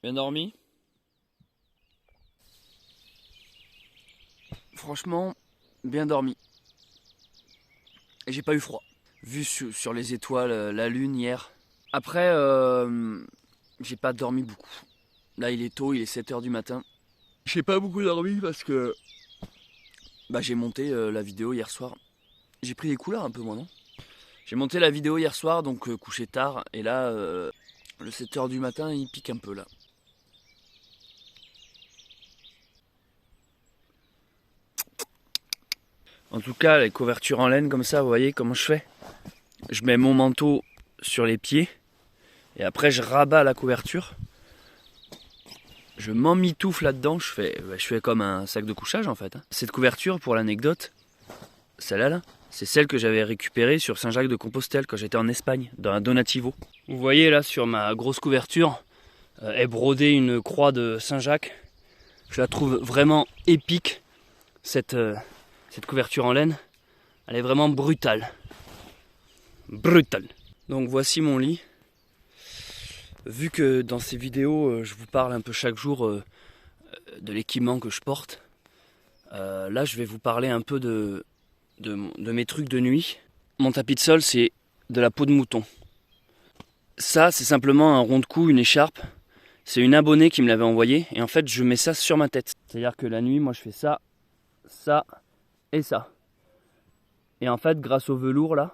Bien dormi? Franchement, bien dormi. Et j'ai pas eu froid. Vu sur les étoiles, la lune hier. Après, j'ai pas dormi beaucoup. Là, il est tôt, il est 7h du matin. J'ai pas beaucoup dormi parce que j'ai monté la vidéo hier soir. J'ai pris des couleurs un peu moi, non? J'ai monté la vidéo hier soir, donc couché tard. Et là, le 7h du matin, il pique un peu là. En tout cas, les couvertures en laine comme ça, vous voyez comment je fais? Je mets mon manteau sur les pieds et après je rabats la couverture. Je m'emmitoufle là-dedans, je fais comme un sac de couchage en fait. Cette couverture, pour l'anecdote, celle-là, là, c'est celle que j'avais récupérée sur Saint-Jacques-de-Compostelle quand j'étais en Espagne, dans un Donativo. Vous voyez là sur ma grosse couverture est brodée une croix de Saint-Jacques. Je la trouve vraiment épique, cette couverture en laine. Elle est vraiment brutale. Brutale. Donc voici mon lit. Vu que dans ces vidéos, je vous parle un peu chaque jour de l'équipement que je porte, là je vais vous parler un peu de mes trucs de nuit. Mon tapis de sol, c'est de la peau de mouton. Ça, c'est simplement un rond de cou, une écharpe. C'est une abonnée qui me l'avait envoyé. Et en fait, je mets ça sur ma tête. C'est-à-dire que la nuit, moi je fais ça, ça et ça. Et en fait, grâce au velours là,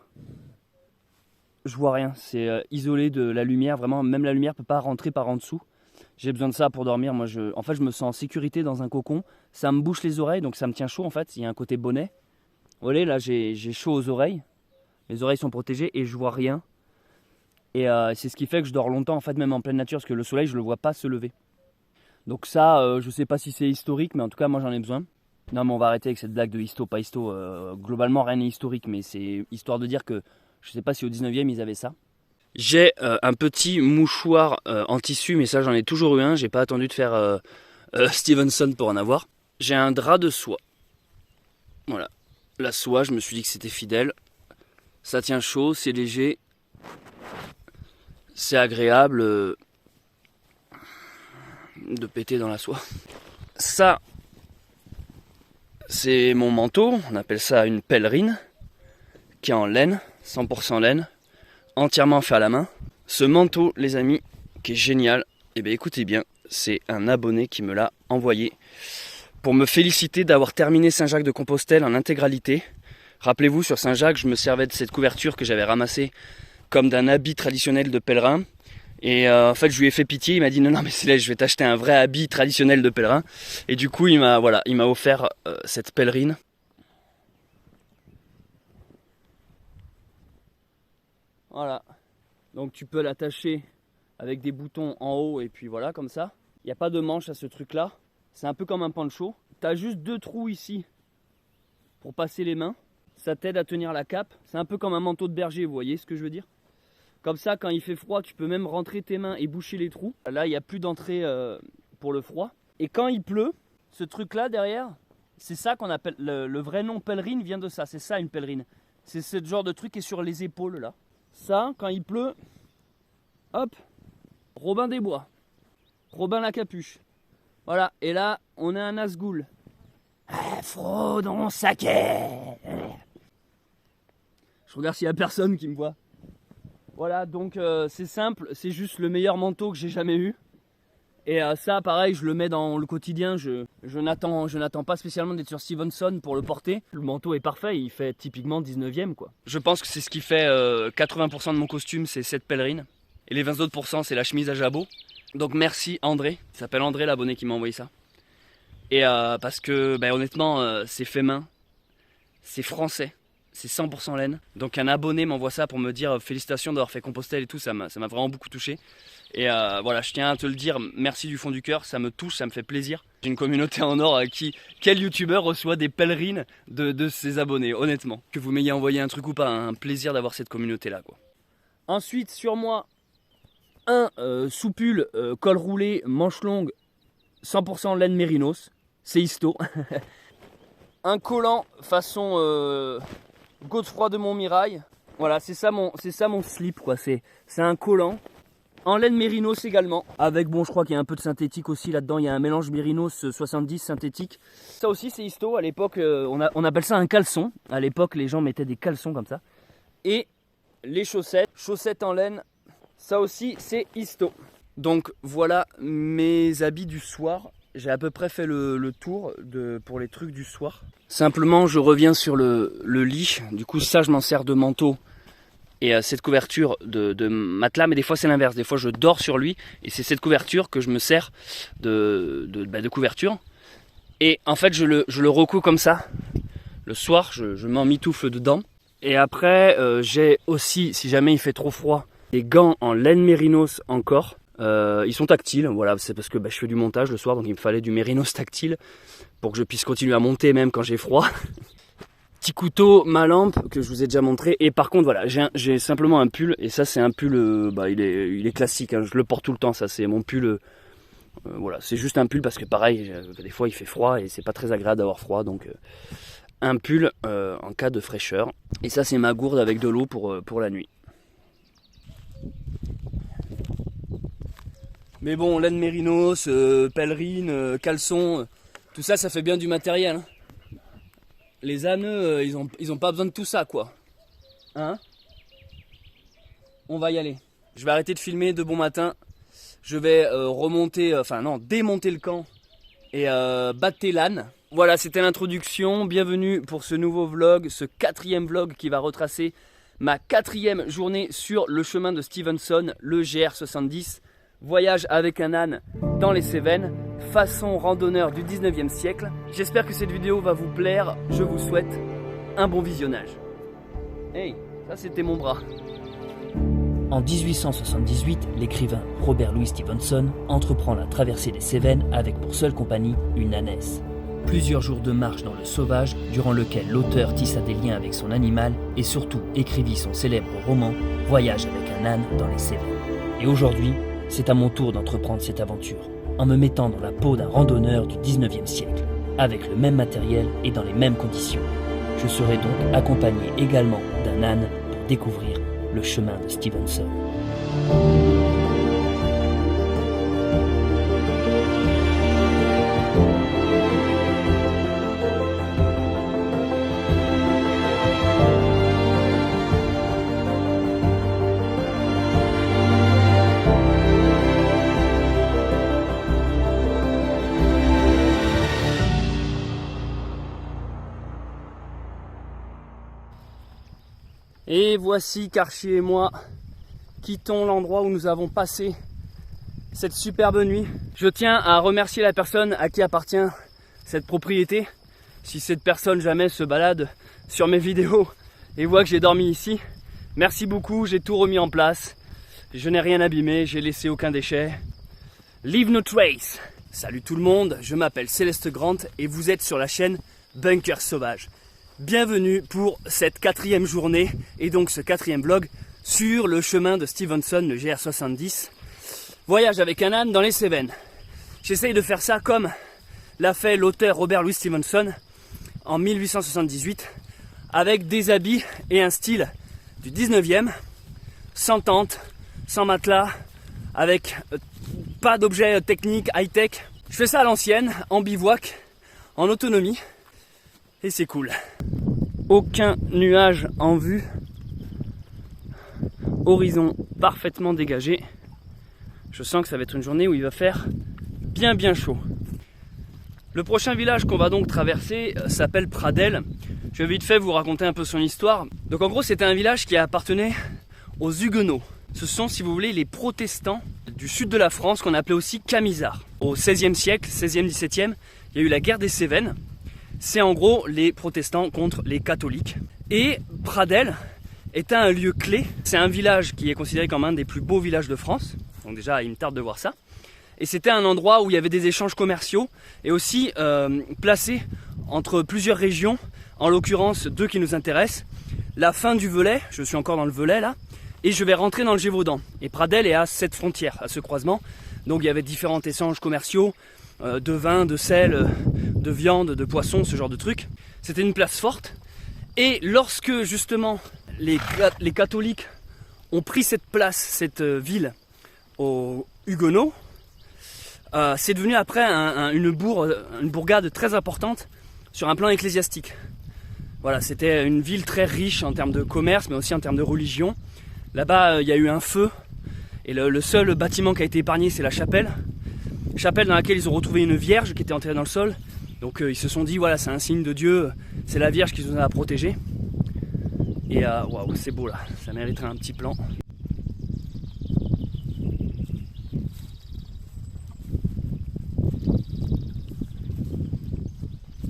je vois rien. C'est isolé de la lumière. Vraiment, même la lumière ne peut pas rentrer par en dessous. J'ai besoin de ça pour dormir. Moi, en fait, je me sens en sécurité dans un cocon. Ça me bouche les oreilles, donc ça me tient chaud en fait. Il y a un côté bonnet. Vous voyez, là, j'ai chaud aux oreilles. Les oreilles sont protégées et je vois rien. Et c'est ce qui fait que je dors longtemps, en fait, même en pleine nature, parce que le soleil, je ne le vois pas se lever. Donc ça, je ne sais pas si c'est historique, mais en tout cas, moi, j'en ai besoin. Non, mais on va arrêter avec cette blague de histo, pas histo. Globalement, rien n'est historique, mais c'est histoire de dire que je ne sais pas si au 19e, ils avaient ça. J'ai un petit mouchoir en tissu, mais ça, j'en ai toujours eu un. J'ai pas attendu de faire Stevenson pour en avoir. J'ai un drap de soie. Voilà. La soie, je me suis dit que c'était fidèle. Ça tient chaud, c'est léger. C'est agréable de péter dans la soie. Ça, c'est mon manteau. On appelle ça une pèlerine, qui est en laine, 100% laine, entièrement fait à la main. Ce manteau, les amis, qui est génial, et bien écoutez bien, c'est un abonné qui me l'a envoyé pour me féliciter d'avoir terminé Saint-Jacques-de-Compostelle en intégralité. Rappelez-vous, sur Saint-Jacques, je me servais de cette couverture que j'avais ramassée comme d'un habit traditionnel de pèlerin. Et en fait, je lui ai fait pitié. Il m'a dit non, mais Céleste, je vais t'acheter un vrai habit traditionnel de pèlerin. Et du coup, il m'a offert cette pèlerine. Voilà. Donc tu peux l'attacher avec des boutons en haut et puis voilà, comme ça. Il n'y a pas de manche à ce truc-là. C'est un peu comme un poncho. Tu as juste 2 trous ici pour passer les mains. Ça t'aide à tenir la cape. C'est un peu comme un manteau de berger, vous voyez ce que je veux dire? Comme ça, quand il fait froid, tu peux même rentrer tes mains et boucher les trous. Là, il n'y a plus d'entrée pour le froid. Et quand il pleut, ce truc-là derrière, c'est ça qu'on appelle... Le vrai nom pèlerine vient de ça. C'est ça une pèlerine. C'est ce genre de truc qui est sur les épaules là. Ça, quand il pleut, hop, Robin des Bois. Robin la capuche. Voilà. Et là, on a un Nazgûl. Frodon Saké. Je regarde s'il n'y a personne qui me voit. Voilà, donc c'est simple, c'est juste le meilleur manteau que j'ai jamais eu. Et ça, pareil, je le mets dans le quotidien. Je n'attends pas spécialement d'être sur Stevenson pour le porter. Le manteau est parfait, il fait typiquement 19e quoi. Je pense que c'est ce qui fait 80% de mon costume, c'est cette pèlerine. Et les 20 autres pourcents, c'est la chemise à jabot. Donc merci André, il s'appelle André l'abonné qui m'a envoyé ça. Et parce que honnêtement, c'est fait main, c'est français. C'est 100% laine. Donc un abonné m'envoie ça pour me dire félicitations d'avoir fait Compostelle et tout, ça m'a vraiment beaucoup touché. Et voilà, je tiens à te le dire, merci du fond du cœur, ça me touche, ça me fait plaisir. J'ai une communauté en or quel youtubeur reçoit des pèlerines de ses abonnés, honnêtement. Que vous m'ayez envoyé un truc ou pas, un plaisir d'avoir cette communauté là quoi. Ensuite sur moi, un soupule, col roulé, manche longue, 100% laine mérinos, c'est histo. Un collant façon... Godefroy de Montmirail. Voilà, c'est ça mon slip quoi. C'est un collant En laine mérinos également. Avec, bon, je crois qu'il y a un peu de synthétique aussi là-dedans. Il y a un mélange mérinos 70 synthétique. Ça aussi, c'est histo. À l'époque, on appelle ça un caleçon. À l'époque, les gens mettaient des caleçons comme ça. Et les chaussettes en laine, ça aussi, c'est histo. Donc voilà mes habits du soir. J'ai à peu près fait le tour pour les trucs du soir. Simplement, je reviens sur le lit. Du coup, ça, je m'en sers de manteau. Et cette couverture de matelas, mais des fois c'est l'inverse. Des fois je dors sur lui et c'est cette couverture que je me sers de couverture. Et en fait je le recous comme ça. Le soir je m'emmitoufle dedans. Et après j'ai aussi, si jamais il fait trop froid, des gants en laine mérinos encore. Ils sont tactiles, voilà, c'est parce que je fais du montage le soir, donc il me fallait du mérinos tactile pour que je puisse continuer à monter même quand j'ai froid. Petit couteau, ma lampe que je vous ai déjà montré. Et par contre voilà, j'ai simplement un pull. Et ça c'est un pull, il est classique, hein, je le porte tout le temps. Ça c'est mon pull, voilà, c'est juste un pull parce que pareil, des fois il fait froid et c'est pas très agréable d'avoir froid. Donc un pull en cas de fraîcheur. Et ça c'est ma gourde avec de l'eau pour la nuit. Mais bon, laine mérinos, pèlerine, caleçon, tout ça, ça fait bien du matériel, hein. Les ânes, ils ont pas besoin de tout ça, quoi. Hein? On va y aller. Je vais arrêter de filmer de bon matin. Je vais démonter le camp et battre l'âne. Voilà, c'était l'introduction. Bienvenue pour ce nouveau vlog, ce 4e vlog qui va retracer ma 4e journée sur le chemin de Stevenson, le GR70. Voyage avec un âne dans les Cévennes, façon randonneur du 19e siècle. J'espère que cette vidéo va vous plaire. Je vous souhaite un bon visionnage. Hey, ça c'était mon bras. En 1878, l'écrivain Robert Louis Stevenson entreprend la traversée des Cévennes avec pour seule compagnie une ânesse. Plusieurs jours de marche dans le sauvage, durant lequel l'auteur tissa des liens avec son animal et surtout écrivit son célèbre roman Voyage avec un âne dans les Cévennes. Et aujourd'hui, c'est à mon tour d'entreprendre cette aventure, en me mettant dans la peau d'un randonneur du 19e siècle, avec le même matériel et dans les mêmes conditions. Je serai donc accompagné également d'un âne pour découvrir le chemin de Stevenson. Et voici qu'Archie et moi quittons l'endroit où nous avons passé cette superbe nuit. Je tiens à remercier la personne à qui appartient cette propriété. Si cette personne jamais se balade sur mes vidéos et voit que j'ai dormi ici, merci beaucoup, j'ai tout remis en place. Je n'ai rien abîmé, j'ai laissé aucun déchet. Leave no trace. Salut tout le monde, je m'appelle Céleste Grant et vous êtes sur la chaîne Bunker Sauvage. Bienvenue pour cette 4e journée et donc ce 4e vlog sur le chemin de Stevenson, le GR70. Voyage avec un âne dans les Cévennes. J'essaye de faire ça comme l'a fait l'auteur Robert Louis Stevenson en 1878 avec des habits et un style du 19e, sans tente, sans matelas, avec pas d'objets techniques high-tech. Je fais ça à l'ancienne, en bivouac, en autonomie. Et c'est cool. Aucun nuage en vue. Horizon parfaitement dégagé. Je sens que ça va être une journée où il va faire bien chaud. Le prochain village qu'on va donc traverser s'appelle Pradelles. Je vais vite fait vous raconter un peu son histoire. Donc en gros c'était un village qui appartenait aux Huguenots. Ce sont, si vous voulez, les protestants du sud de la France qu'on appelait aussi Camisards. Au XVIe siècle, 16e, 17e, il y a eu la guerre des Cévennes. C'est en gros les protestants contre les catholiques. Et Pradelles est un lieu clé. C'est un village qui est considéré comme un des plus beaux villages de France. Donc déjà, il me tarde de voir ça. Et c'était un endroit où il y avait des échanges commerciaux et aussi placé entre plusieurs régions, en l'occurrence deux qui nous intéressent. La fin du Velay, je suis encore dans le Velay là, et je vais rentrer dans le Gévaudan. Et Pradelles est à cette frontière, à ce croisement. Donc il y avait différents échanges commerciaux, de vin, de sel, de viande, de poisson, ce genre de trucs. C'était une place forte. Et lorsque justement les catholiques ont pris cette place, cette ville, aux Huguenots, c'est devenu après une bourgade très importante sur un plan ecclésiastique. Voilà, c'était une ville très riche en termes de commerce, mais aussi en termes de religion. Là-bas, il y a eu un feu, et le seul bâtiment qui a été épargné, c'est la chapelle. Chapelle dans laquelle ils ont retrouvé une vierge qui était enterrée dans le sol. Donc ils se sont dit, voilà, c'est un signe de Dieu, c'est la vierge qui nous a protégés. Et waouh, c'est beau là, ça mériterait un petit plan.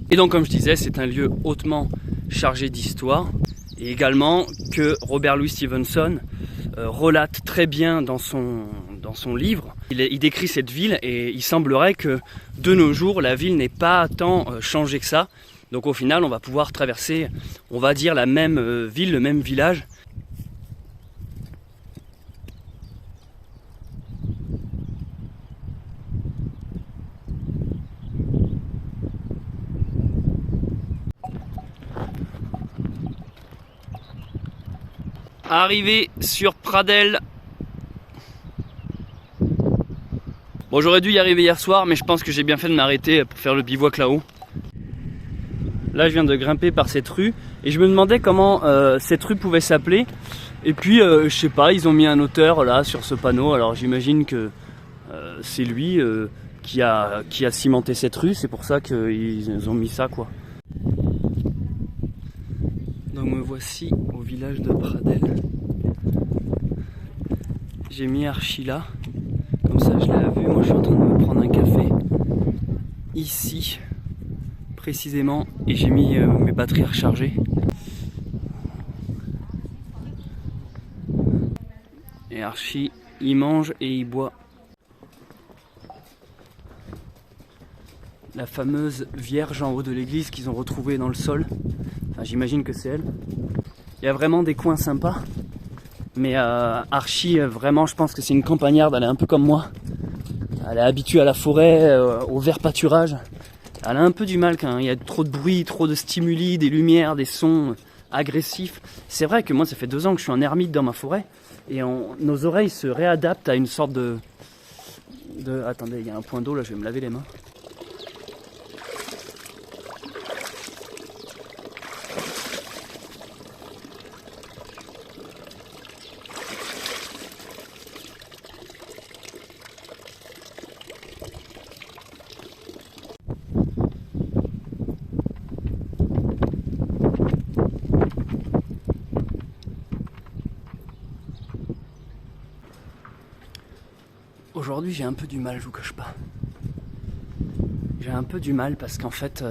Et donc comme je disais, c'est un lieu hautement chargé d'histoire. Et également que Robert Louis Stevenson relate très bien dans son livre. Il décrit cette ville et il semblerait que de nos jours, la ville n'ait pas tant changé que ça. Donc au final, on va pouvoir traverser, on va dire, la même ville, le même village. Arrivé sur Pradelles. Bon, j'aurais dû y arriver hier soir, mais je pense que j'ai bien fait de m'arrêter pour faire le bivouac là-haut. Là, je viens de grimper par cette rue et je me demandais comment cette rue pouvait s'appeler. Et puis, je sais pas, ils ont mis un auteur là sur ce panneau. Alors, j'imagine que c'est lui qui a cimenté cette rue. C'est pour ça qu'ils ont mis ça, quoi. Donc me voici au village de Pradelles. J'ai mis Archie là, comme ça je l'ai vu. Moi je suis en train de me prendre un café ici précisément et j'ai mis mes batteries rechargées. Et Archie il mange et il boit la fameuse vierge en haut de l'église qu'ils ont retrouvée dans le sol. Enfin, j'imagine que c'est elle. Il y a vraiment des coins sympas. Mais Archie, vraiment, je pense que c'est une campagnarde. Elle est un peu comme moi. Elle est habituée à la forêt, au vert pâturage. Elle a un peu du mal quand il y a trop de bruit, trop de stimuli, des lumières, des sons agressifs. C'est vrai que moi, ça fait 2 ans que je suis en ermite dans ma forêt. Et nos oreilles se réadaptent à une sorte de... Attendez, il y a un point d'eau là, je vais me laver les mains. Aujourd'hui j'ai un peu du mal, je vous cache pas. J'ai un peu du mal parce qu'en fait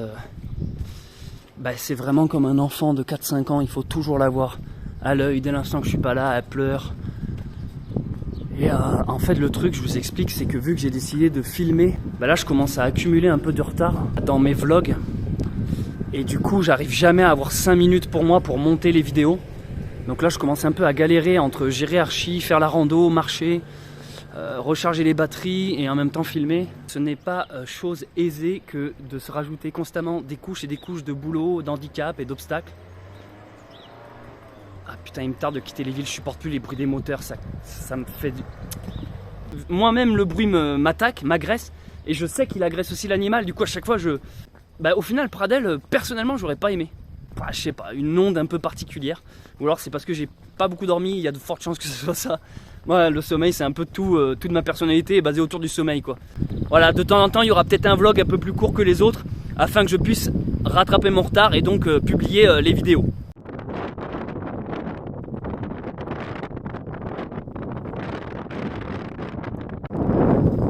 c'est vraiment comme un enfant de 4-5 ans, il faut toujours l'avoir à l'œil. Dès l'instant que je suis pas là, elle pleure. Et en fait le truc, je vous explique, c'est que vu que j'ai décidé de filmer, là je commence à accumuler un peu de retard dans mes vlogs. Et du coup j'arrive jamais à avoir 5 minutes pour moi pour monter les vidéos. Donc là je commence un peu à galérer entre gérer Archie, faire la rando, marcher, recharger les batteries et en même temps filmer. Ce n'est pas chose aisée que de se rajouter constamment des couches et des couches de boulot, d'handicap et d'obstacles. Ah putain, il me tarde de quitter les villes, je supporte plus les bruits des moteurs, ça me fait... Moi-même le bruit m'attaque, m'agresse, et je sais qu'il agresse aussi l'animal, du coup à chaque fois au final Pradelles, personnellement j'aurais pas aimé. Je sais pas, une onde un peu particulière, ou alors c'est parce que j'ai pas beaucoup dormi, il y a de fortes chances que ce soit ça. Moi le sommeil c'est un peu toute ma personnalité est basée autour du sommeil quoi. Voilà, de temps en temps il y aura peut-être un vlog un peu plus court que les autres, afin que je puisse rattraper mon retard et donc publier les vidéos.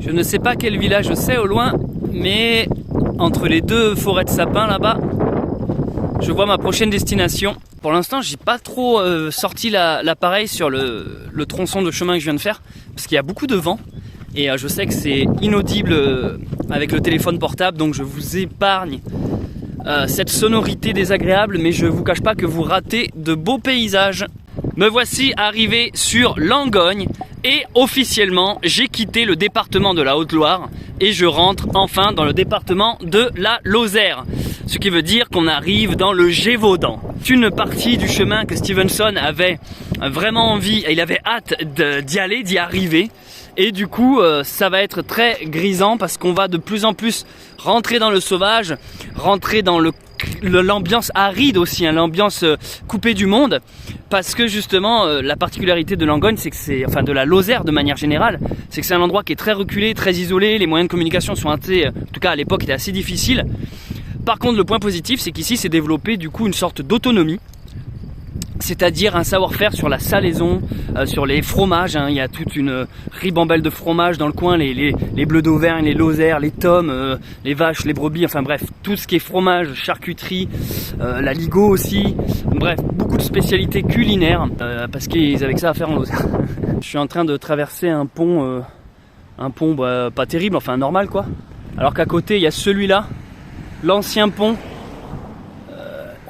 Je ne sais pas quel village c'est au loin, mais entre les 2 forêts de sapins là-bas, je vois ma prochaine destination. Pour l'instant, j'ai pas trop sorti l'appareil sur le tronçon de chemin que je viens de faire, parce qu'il y a beaucoup de vent, et je sais que c'est inaudible avec le téléphone portable, donc je vous épargne cette sonorité désagréable, mais je vous cache pas que vous ratez de beaux paysages. Me voici arrivé sur Langogne, et officiellement, j'ai quitté le département de la Haute-Loire, et je rentre enfin dans le département de la Lozère. Ce qui veut dire qu'on arrive dans le Gévaudan. C'est une partie du chemin que Stevenson avait vraiment envie, et il avait hâte d'y aller, d'y arriver. Et du coup, ça va être très grisant parce qu'on va de plus en plus rentrer dans le sauvage, rentrer dans l'ambiance aride aussi, hein, l'ambiance coupée du monde. Parce que justement, la particularité de Langogne, c'est que enfin de la Lozère de manière générale, c'est que c'est un endroit qui est très reculé, très isolé. Les moyens de communication sont en tout cas à l'époque, étaient assez difficiles. Par contre, le point positif, c'est qu'ici, s'est développé du coup une sorte d'autonomie. C'est-à-dire un savoir-faire sur la salaison, sur les fromages, hein. Il y a toute une ribambelle de fromages dans le coin, les bleus d'Auvergne, les Lozères, les tomes, les vaches, les brebis, enfin bref, tout ce qui est fromage, charcuterie, la ligo aussi, bref, beaucoup de spécialités culinaires, parce qu'ils avaient que ça à faire en Lozère. Je suis en train de traverser un pont pas terrible, enfin normal quoi, alors qu'à côté il y a celui-là, l'ancien pont,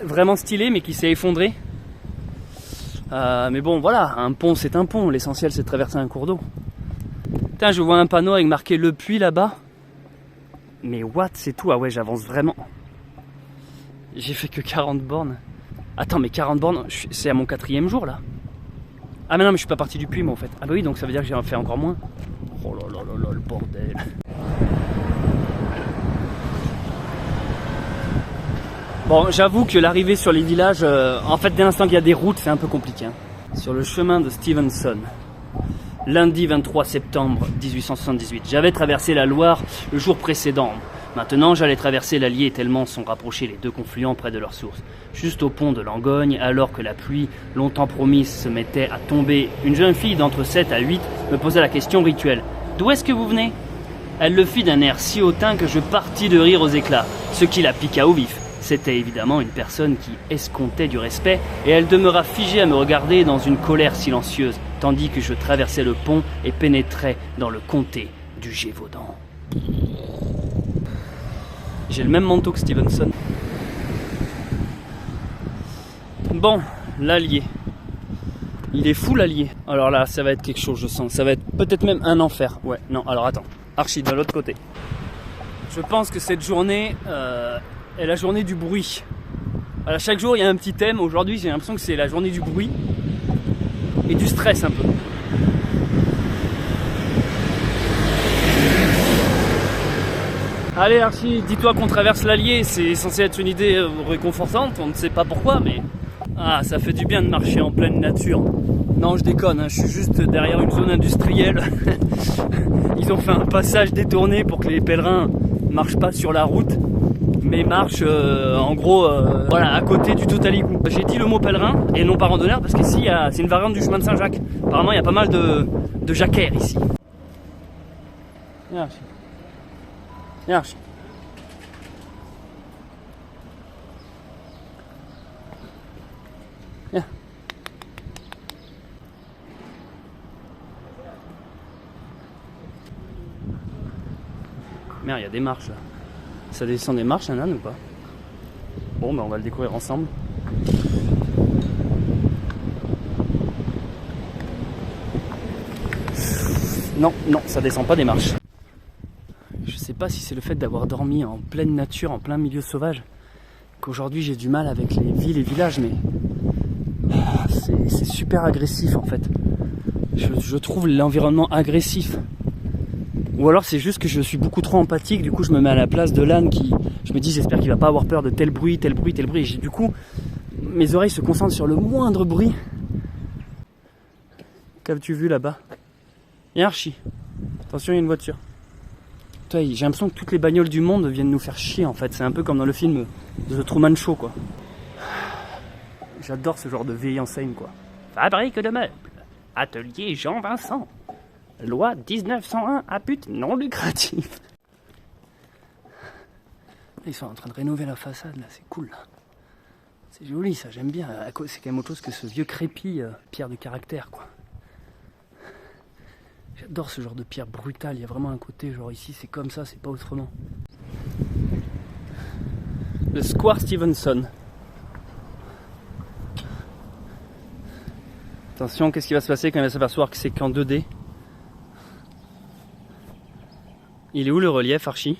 vraiment stylé mais qui s'est effondré. Mais bon voilà, un pont c'est un pont, l'essentiel c'est de traverser un cours d'eau. Putain, je vois un panneau avec marqué Le Puy là-bas. Mais what, c'est tout? Ah ouais, j'avance vraiment. J'ai fait que 40 bornes. Attends, mais 40 bornes, c'est à mon 4e jour là. Ah mais non, mais je suis pas parti du Puy moi en fait. Ah bah oui, donc ça veut dire que j'ai fait encore moins. Oh là là là là, le bordel. Bon, j'avoue que l'arrivée sur les villages, en fait, dès l'instant qu'il y a des routes, c'est un peu compliqué. Hein. Sur le chemin de Stevenson, lundi 23 septembre 1878, j'avais traversé la Loire le jour précédent. Maintenant, j'allais traverser l'Allier tellement sont rapprochés les deux confluents près de leur source. Juste au pont de Langogne, alors que la pluie, longtemps promise, se mettait à tomber, une jeune fille d'entre 7 à 8 me posait la question rituelle. « D'où est-ce que vous venez ?» Elle le fit d'un air si hautain que je partis de rire aux éclats, ce qui la piqua au vif. C'était évidemment une personne qui escomptait du respect et elle demeura figée à me regarder dans une colère silencieuse, tandis que je traversais le pont et pénétrais dans le comté du Gévaudan. J'ai le même manteau que Stevenson. Bon, l'Allier. Il est fou l'Allier. Alors là, ça va être quelque chose, je sens. Ça va être peut-être même un enfer. Ouais, non, alors attends. Archie, de l'autre côté. Je pense que cette journée... est la journée du bruit. Alors, chaque jour il y a un petit thème. Aujourd'hui j'ai l'impression que c'est la journée du bruit et du stress un peu. Allez Archie, dis-toi qu'on traverse l'Allier, c'est censé être une idée réconfortante, on ne sait pas pourquoi mais... Ah, ça fait du bien de marcher en pleine nature. Non, je déconne, hein, je suis juste derrière une zone industrielle. Ils ont fait un passage détourné pour que les pèlerins marchent pas sur la route. Mais marche en gros voilà, à côté du Totaligou. J'ai dit le mot pèlerin et non pas randonneur parce qu'ici c'est une variante du chemin de Saint-Jacques. Apparemment il y a pas mal de jacquaires ici. Viens Archie. Viens Archie. Viens. Merde, il y a des marches là. Ça descend des marches, un âne ou pas? Bon, ben on va le découvrir ensemble. Non, non, ça descend pas des marches. Je sais pas si c'est le fait d'avoir dormi en pleine nature, en plein milieu sauvage, qu'aujourd'hui j'ai du mal avec les villes et villages, mais c'est super agressif en fait. Je trouve l'environnement agressif. Ou alors c'est juste que je suis beaucoup trop empathique, du coup je me mets à la place de l'âne qui... Je me dis j'espère qu'il va pas avoir peur de tel bruit, tel bruit, tel bruit. Et du coup, mes oreilles se concentrent sur le moindre bruit. Qu'as-tu vu là-bas? Viens Archie. Attention, il y a une voiture. J'ai l'impression que toutes les bagnoles du monde viennent nous faire chier en fait. C'est un peu comme dans le film The Truman Show quoi. J'adore ce genre de vieille enseigne quoi. Fabrique de meubles. Atelier Jean-Vincent. Loi 1901 à but non lucratif. Ils sont en train de rénover la façade là, c'est cool. C'est joli ça, j'aime bien. C'est quand même autre chose que ce vieux crépi pierre de caractère quoi. J'adore ce genre de pierre brutale, il y a vraiment un côté genre ici c'est comme ça, c'est pas autrement. Le Square Stevenson. Attention, qu'est-ce qui va se passer quand il va s'apercevoir que c'est qu'en 2D? Il est où le relief, Archie?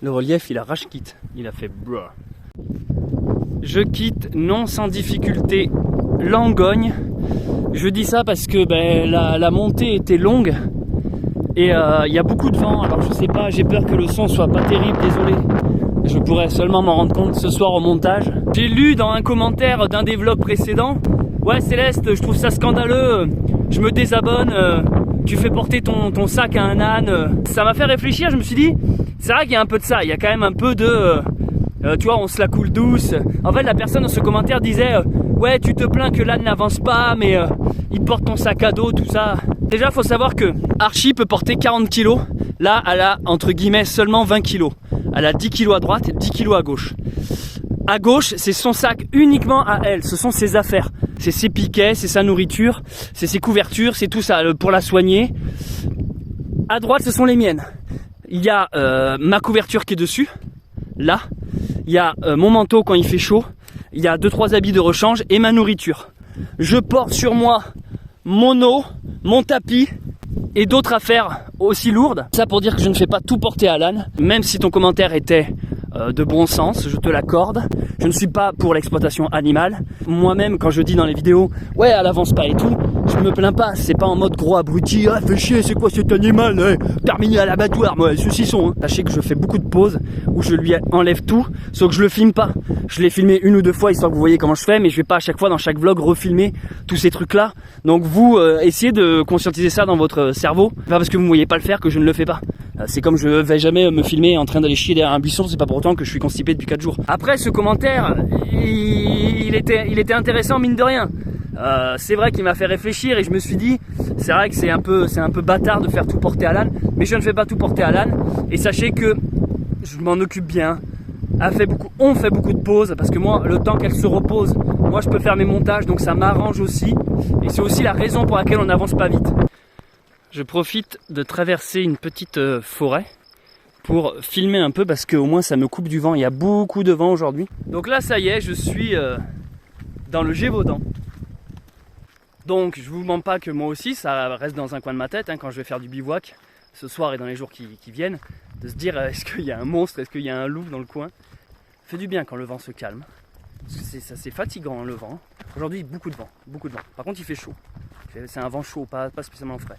Le relief, il a rage quitte. Il a fait bruh. Je quitte non sans difficulté Langogne Je dis ça parce que la montée était longue et il y a beaucoup de vent. Alors je sais pas, j'ai peur que le son soit pas terrible, désolé. Je pourrais seulement m'en rendre compte ce soir au montage. J'ai lu dans un commentaire d'un des vlogs précédents: ouais Céleste, je trouve ça scandaleux, je me désabonne, tu fais porter ton sac à un âne. Ça m'a fait réfléchir, je me suis dit, c'est vrai qu'il y a un peu de ça, il y a quand même un peu de... tu vois, on se la coule douce. En fait, la personne dans ce commentaire disait ouais, tu te plains que l'âne n'avance pas, mais il porte ton sac à dos, tout ça. Déjà, faut savoir que Archie peut porter 40 kg. Là, elle a, entre guillemets, seulement 20 kg. Elle a 10 kg à droite et 10 kg à gauche. À gauche, c'est son sac uniquement à elle. Ce sont ses affaires. C'est ses piquets, c'est sa nourriture, c'est ses couvertures, c'est tout ça pour la soigner. À droite, ce sont les miennes. Il y a ma couverture qui est dessus, là. Il y a mon manteau quand il fait chaud. Il y a 2-3 habits de rechange et ma nourriture. Je porte sur moi mon eau, mon tapis et d'autres affaires aussi lourdes. Ça pour dire que je ne fais pas tout porter à l'âne. Même si ton commentaire était de bon sens, je te l'accorde. Je ne suis pas pour l'exploitation animale. Moi-même, quand je dis dans les vidéos ouais, elle avance pas et tout, je me plains pas. C'est pas en mode gros abruti, ah fais chier, c'est quoi cet animal, terminé à l'abattoir, moi, saucisson. Hein. Sachez que je fais beaucoup de pauses où je lui enlève tout, sauf que je le filme pas. Je l'ai filmé 1 ou 2 fois histoire que vous voyez comment je fais, mais je vais pas à chaque fois dans chaque vlog refilmer tous ces trucs là. Donc vous essayez de conscientiser ça dans votre cerveau. Pas parce que vous ne voyez pas le faire que je ne le fais pas. C'est comme je vais jamais me filmer en train d'aller chier derrière un buisson, c'est pas pour autant que je suis constipé depuis 4 jours. Après ce commentaire, il était intéressant mine de rien. C'est vrai qu'il m'a fait réfléchir et je me suis dit, c'est vrai que c'est un peu bâtard de faire tout porter à l'âne, mais je ne fais pas tout porter à l'âne. Et sachez que je m'en occupe bien. On fait beaucoup de pauses parce que moi, le temps qu'elle se repose, moi je peux faire mes montages, donc ça m'arrange aussi. Et c'est aussi la raison pour laquelle on n'avance pas vite. Je profite de traverser une petite forêt pour filmer un peu parce qu'au moins ça me coupe du vent. Il y a beaucoup de vent aujourd'hui. Donc là, ça y est, je suis dans le Gévaudan. Donc je vous mens pas que moi aussi, ça reste dans un coin de ma tête quand je vais faire du bivouac ce soir et dans les jours qui viennent, de se dire est-ce qu'il y a un monstre, est-ce qu'il y a un loup dans le coin. Ça fait du bien quand le vent se calme. Parce que c'est fatigant le vent. Aujourd'hui, beaucoup de vent. Par contre, il fait chaud. C'est un vent chaud, pas spécialement frais.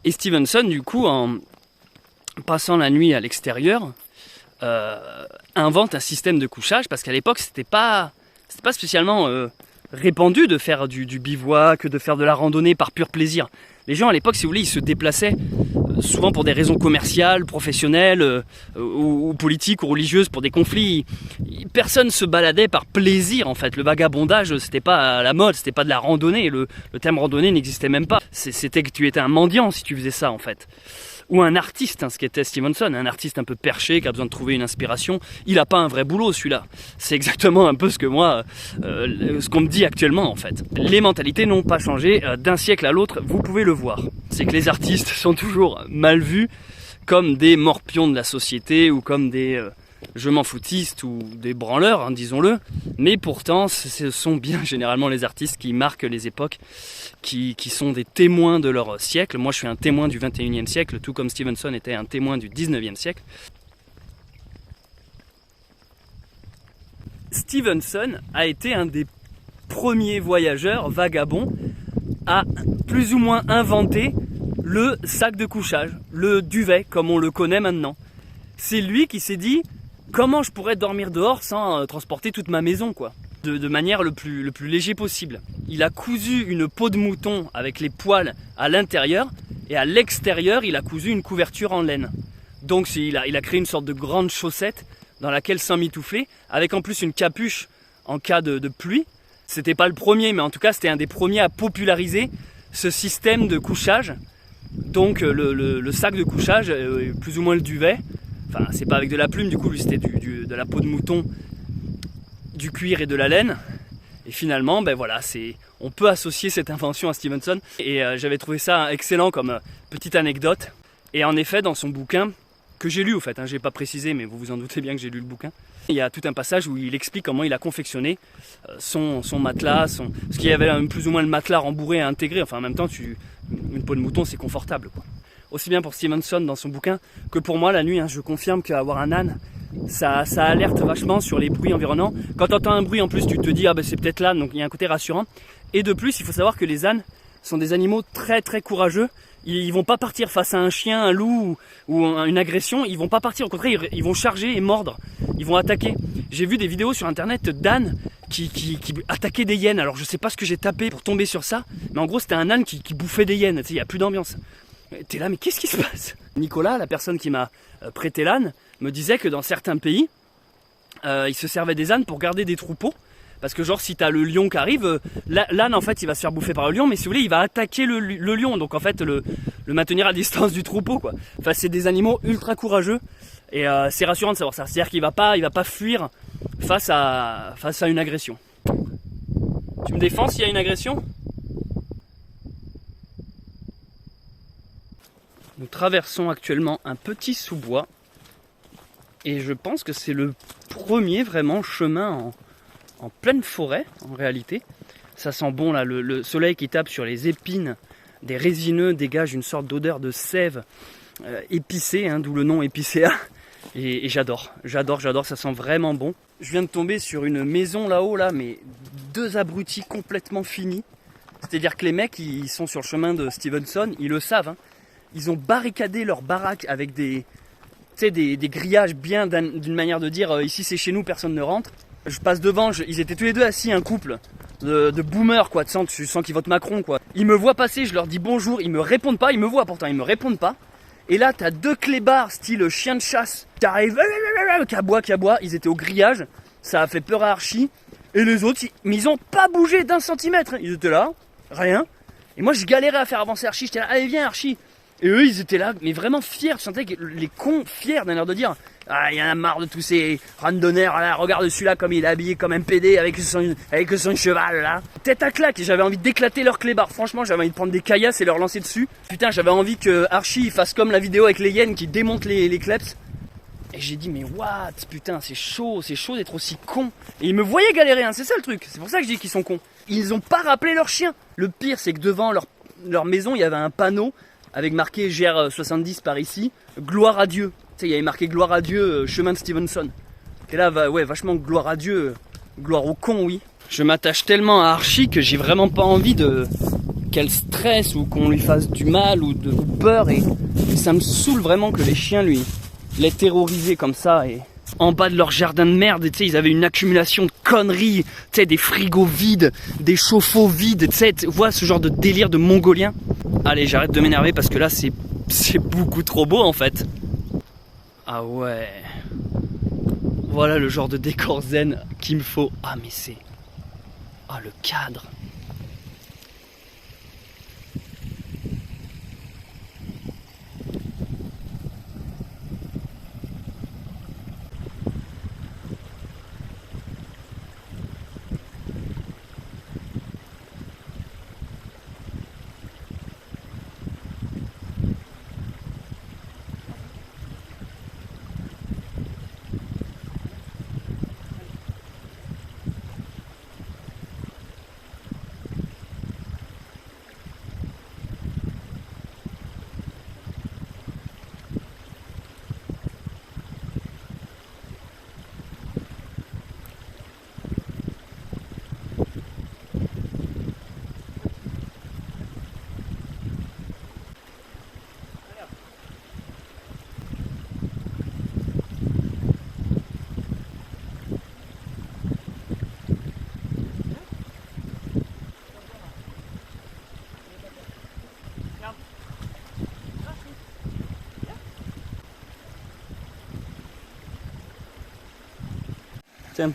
Et Stevenson, du coup, en passant la nuit à l'extérieur, invente un système de couchage parce qu'à l'époque, c'était pas spécialement répandu de faire du bivouac, de faire de la randonnée par pur plaisir. Les gens à l'époque, si vous voulez, ils se déplaçaient souvent pour des raisons commerciales, professionnelles ou politiques ou religieuses, pour des conflits. Personne se baladait par plaisir en fait. Le vagabondage, c'était pas à la mode, c'était pas de la randonnée. Le terme randonnée n'existait même pas. C'était que tu étais un mendiant si tu faisais ça en fait. Ou un artiste, ce qu'était Stevenson, un artiste un peu perché qui a besoin de trouver une inspiration. Il n'a pas un vrai boulot celui-là. C'est exactement un peu ce que moi, ce qu'on me dit actuellement en fait. Les mentalités n'ont pas changé d'un siècle à l'autre, vous pouvez le voir. C'est que les artistes sont toujours mal vus comme des morpions de la société ou comme des je m'en foutistes ou des branleurs, disons-le. Mais pourtant, ce sont bien généralement les artistes qui marquent les époques, qui sont des témoins de leur siècle. Moi, je suis un témoin du 21e siècle, tout comme Stevenson était un témoin du 19e siècle. Stevenson a été un des premiers voyageurs vagabonds à plus ou moins inventer le sac de couchage, le duvet comme on le connaît maintenant. C'est lui qui s'est dit comment je pourrais dormir dehors sans transporter toute ma maison quoi, de manière le plus léger possible. Il a cousu une peau de mouton avec les poils à l'intérieur et à l'extérieur il a cousu une couverture en laine. Donc il a créé une sorte de grande chaussette dans laquelle s'emmitoufler, avec en plus une capuche en cas de pluie. C'était pas le premier, mais en tout cas c'était un des premiers à populariser ce système de couchage. Donc le sac de couchage, plus ou moins le duvet, enfin c'est pas avec de la plume, du coup lui c'était de la peau de mouton, du cuir et de la laine. Et finalement, ben voilà, on peut associer cette invention à Stevenson. Et j'avais trouvé ça excellent comme petite anecdote. Et en effet, dans son bouquin, que j'ai lu au fait, j'ai pas précisé, mais vous vous en doutez bien que j'ai lu le bouquin. Il y a tout un passage où il explique comment il a confectionné son matelas, parce qu'il y avait plus ou moins le matelas rembourré à intégrer. Enfin, en même temps, une peau de mouton, c'est confortable, quoi. aussi bien pour Stevenson dans son bouquin que pour moi la nuit. Je confirme qu'avoir un âne, ça alerte vachement sur les bruits environnants. Quand tu entends un bruit en plus, tu te dis ah ben c'est peut-être l'âne, donc il y a un côté rassurant. Et de plus, il faut savoir que les ânes sont des animaux très très courageux. Ils vont pas partir face à un chien, un loup ou une agression. Ils vont pas partir, au contraire, ils vont charger et mordre. Ils vont attaquer. J'ai vu des vidéos sur internet d'ânes qui attaquaient des hyènes. Alors je sais pas ce que j'ai tapé pour tomber sur ça, mais en gros c'était un âne qui bouffait des hyènes. Tu sais, il y a plus d'ambiance. T'es là, mais qu'est-ce qui se passe? Nicolas, la personne qui m'a prêté l'âne, me disait que dans certains pays, ils se servaient des ânes pour garder des troupeaux. Parce que genre si t'as le lion qui arrive, l'âne en fait il va se faire bouffer par le lion, mais si vous voulez il va attaquer le lion, donc en fait le maintenir à distance du troupeau quoi. Enfin c'est des animaux ultra courageux et c'est rassurant de savoir ça. C'est-à-dire qu'il va pas fuir face à une agression. Tu me défends s'il y a une agression? Nous traversons actuellement un petit sous-bois et je pense que c'est le premier vraiment chemin en pleine forêt en réalité. Ça sent bon là, le soleil qui tape sur les épines des résineux dégage une sorte d'odeur de sève épicée, d'où le nom épicéa. Et j'adore, ça sent vraiment bon. Je viens de tomber sur une maison là-haut là, mais 2 abrutis complètement finis. C'est-à-dire que les mecs ils sont sur le chemin de Stevenson, ils le savent. Ils ont barricadé leur baraque avec des grillages bien d'une manière de dire ici c'est chez nous, personne ne rentre. Je passe devant, ils étaient tous les deux assis, un couple de boomers quoi, tu sens qu'ils votent Macron quoi. Ils me voient passer, je leur dis bonjour, ils me répondent pas, ils me voient pourtant, ils me répondent pas. Et là t'as 2 clébards style chien de chasse qui arrivent, qui aboient, ils étaient au grillage, ça a fait peur à Archie. Et les autres, mais ils ont pas bougé d'un centimètre, ils étaient là, rien. Et moi je galérais à faire avancer Archie, j'étais là, allez viens Archie. Et eux ils étaient là, mais vraiment fiers, tu sentais que les cons fiers d'un air de dire ah, il y en a marre de tous ces randonneurs là, regarde celui-là comme il est habillé comme un PD avec son cheval là. Tête à claque, j'avais envie d'éclater leur clébard, franchement j'avais envie de prendre des caillasses et leur lancer dessus. Putain j'avais envie que Archie fasse comme la vidéo avec les hyènes qui démontent les kleps. Et j'ai dit mais what, putain c'est chaud d'être aussi con. Et ils me voyaient galérer, c'est ça le truc, c'est pour ça que je dis qu'ils sont cons. Ils ont pas rappelé leur chien. Le pire c'est que devant leur maison il y avait un panneau avec marqué GR70 par ici, gloire à Dieu. Tu sais, il y avait marqué gloire à Dieu, chemin de Stevenson. Et là, ouais, vachement gloire à Dieu, gloire au con, oui. Je m'attache tellement à Archie que j'ai vraiment pas envie qu'elle stresse ou qu'on lui fasse du mal ou peur. Et ça me saoule vraiment que les chiens l'aient terrorisé comme ça. Et en bas de leur jardin de merde, tu sais, ils avaient une accumulation de conneries, tu sais, des frigos vides, des chauffe-eau vides, tu sais, vois ce genre de délire de mongolien. Allez, j'arrête de m'énerver parce que là, c'est beaucoup trop beau en fait. Ah ouais. Voilà le genre de décor zen qu'il me faut. Ah mais c'est... Ah le cadre. Tiens.